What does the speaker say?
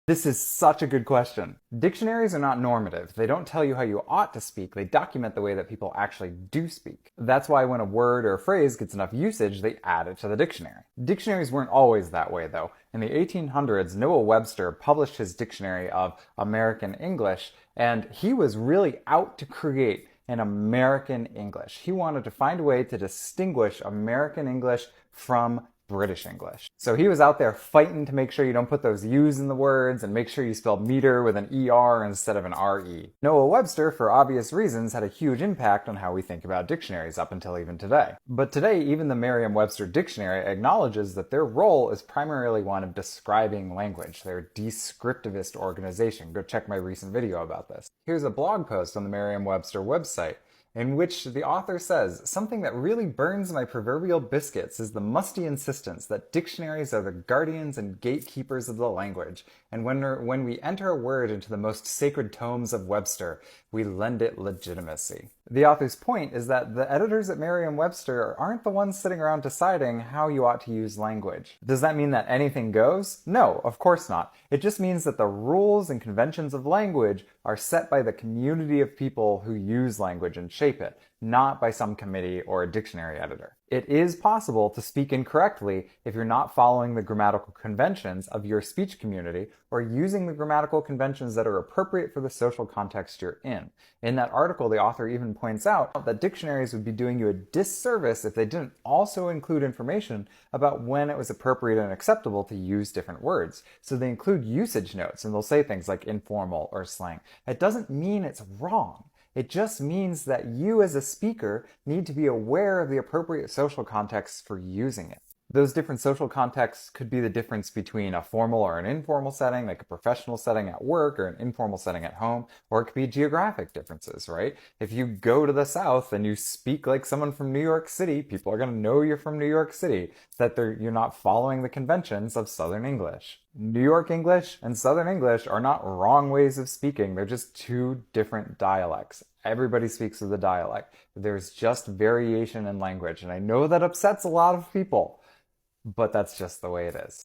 This is such a good question. Dictionaries are not normative. They don't tell you how you ought to speak. They document the way that people actually do speak. That's why when a word or a phrase gets enough usage, they add it to the dictionary. Dictionaries weren't always that way, though. In the 1800s, Noah Webster published his dictionary of American English, and he was really out to create an American English. He wanted to find a way to distinguish American English from British English. So he was out there fighting to make sure you don't put those U's in the words and make sure you spell meter with an ER instead of an RE. Noah Webster, for obvious reasons, had a huge impact on how we think about dictionaries up until even today. But today, even the Merriam-Webster dictionary acknowledges that their role is primarily one of describing language. They're a descriptivist organization. Go check my recent video about this. Here's a blog post on the Merriam-Webster website in which the author says, "Something that really burns my proverbial biscuits is the musty insistence that dictionaries are the guardians and gatekeepers of the language, and when we enter a word into the most sacred tomes of Webster, we lend it legitimacy." The author's point is that the editors at Merriam-Webster aren't the ones sitting around deciding how you ought to use language. Does that mean that anything goes? No, of course not. It just means that the rules and conventions of language are set by the community of people who use language and shape it, not by some committee or a dictionary editor. It is possible to speak incorrectly if you're not following the grammatical conventions of your speech community or using the grammatical conventions that are appropriate for the social context you're in. In that article, the author even points out that dictionaries would be doing you a disservice if they didn't also include information about when it was appropriate and acceptable to use different words. So they include usage notes, and they'll say things like informal or slang. It doesn't mean it's wrong. It just means that you as a speaker need to be aware of the appropriate social contexts for using it. Those different social contexts could be the difference between a formal or an informal setting, like a professional setting at work or an informal setting at home, or it could be geographic differences, right? If you go to the South and you speak like someone from New York City, people are going to know you're from New York City, that you're not following the conventions of Southern English. New York English and Southern English are not wrong ways of speaking. They're just two different dialects. Everybody speaks with a dialect. There's just variation in language, and I know that upsets a lot of people, but that's just the way it is.